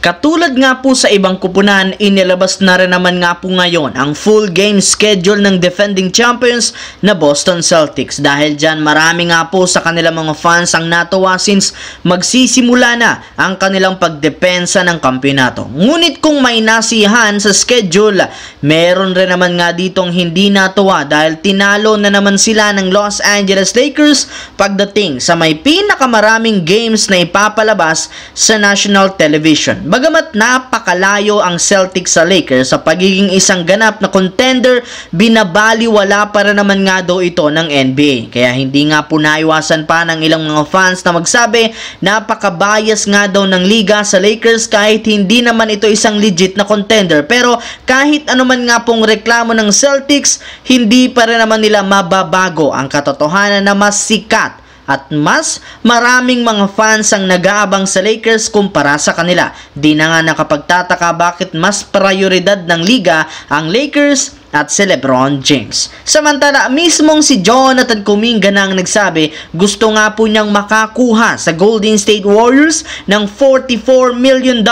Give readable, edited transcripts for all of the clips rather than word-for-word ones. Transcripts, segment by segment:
Katulad nga po sa ibang kupunan, inilabas na rin naman nga po ngayon ang full game schedule ng defending champions na Boston Celtics. Dahil dyan marami nga po sa kanilang mga fans ang natuwa since magsisimula na ang kanilang pagdepensa ng kampyonato. Ngunit kung may nasihan sa schedule, meron rin naman nga ditong hindi natuwa dahil tinalo na naman sila ng Los Angeles Lakers pagdating sa may pinakamaraming games na ipapalabas sa national television. Bagamat napakalayo ang Celtics sa Lakers sa pagiging isang ganap na contender, binabaliwala para naman nga daw ito ng NBA. Kaya hindi nga po naiwasan pa ng ilang mga fans na magsabi napaka-bias nga daw ng liga sa Lakers kahit hindi naman ito isang legit na contender. Pero kahit anuman nga pong reklamo ng Celtics, hindi pa rin naman nila mababago ang katotohanan na mas sikat at mas maraming mga fans ang nag-aabang sa Lakers kumpara sa kanila. Di na nga nakapagtataka bakit mas prioridad ng liga ang Lakers at si LeBron James. Samantala, mismong si Jonathan Kuminga na ang nagsabi gusto nga po niyang makakuha sa Golden State Warriors ng $44 million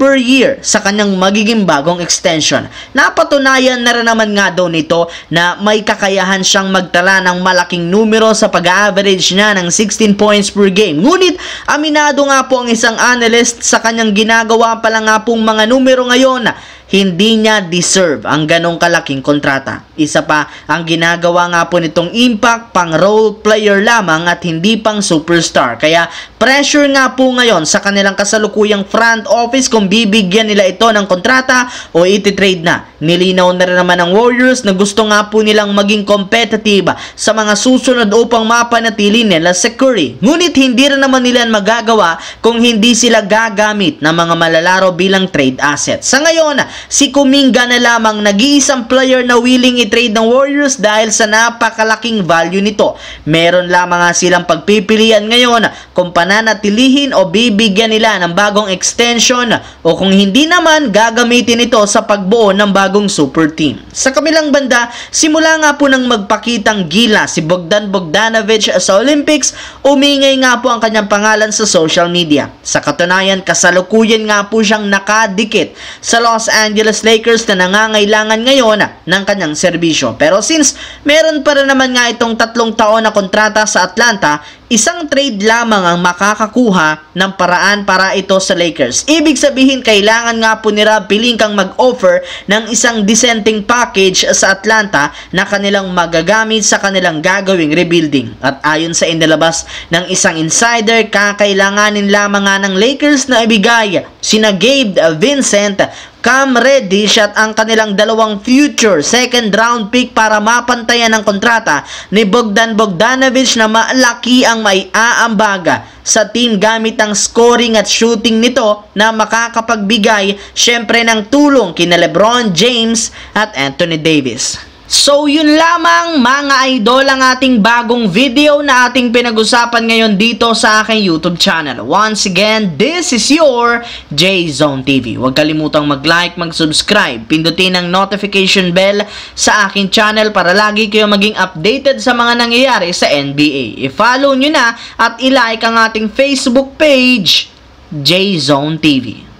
per year sa kanyang magiging bagong extension. Napatunayan na rin naman nga daw nito na may kakayahan siyang magtala ng malaking numero sa pag-average niya ng 16 points per game. Ngunit aminado nga po ang isang analyst sa kanyang ginagawa pa lang nga pong mga numero ngayon na hindi niya deserve ang ganong kalaking kontrata. Isa pa, ang ginagawa nga po nitong impact pang role player lamang at hindi pang superstar. Kaya pressure nga po ngayon sa kanilang kasalukuyang front office kung bibigyan nila ito ng kontrata o iti-trade na. Nilinaw na rin naman ng Warriors na gusto nga po nilang maging competitive sa mga susunod upang mapanatili nila sa Curry. Ngunit hindi rin naman nila magagawa kung hindi sila gagamit ng mga malalaro bilang trade asset. Sa ngayon, si Kuminga na lamang nag-iisang player na willing i-trade ng Warriors dahil sa napakalaking value nito. Meron lamang nga silang pagpipilian ngayon kung pananatilihin o bibigyan nila ng bagong extension o kung hindi naman gagamitin ito sa pagbuo ng bagong super team. Sa kabilang banda, simula nga po nang magpakitang gila si Bogdan Bogdanovic sa Olympics, umingay nga po ang kanyang pangalan sa social media. Sa katunayan, kasalukuyan nga po siyang nakadikit sa Los Angeles Lakers na nangangailangan ngayon ng kanyang serbisyo. Pero since meron pa rin naman nga itong 3 taon na kontrata sa Atlanta, isang trade lamang ang makakakuha ng paraan para ito sa Lakers. Ibig sabihin, kailangan nga po ni Rob Pelinka mag-offer ng isang dissenting package sa Atlanta na kanilang magagamit sa kanilang gagawing rebuilding. At ayon sa inilabas ng isang insider, kakailanganin lamang nga ng Lakers na ibigay sina Gabe Vincent, Cam Reddish at ang kanilang 2 future second round pick para mapantayan ang kontrata ni Bogdan Bogdanovic na malaki ang may aambaga sa team gamit ang scoring at shooting nito na makakapagbigay syempre ng tulong kina LeBron James at Anthony Davis. So yun lamang mga idol ang ating bagong video na ating pinag-usapan ngayon dito sa aking YouTube channel. Once again, this is your J-Zone TV. Huwag kalimutang mag-like, mag-subscribe, pindutin ang notification bell sa aking channel para lagi kayo maging updated sa mga nangyayari sa NBA. I-follow nyo na at i-like ang ating Facebook page, J-Zone TV.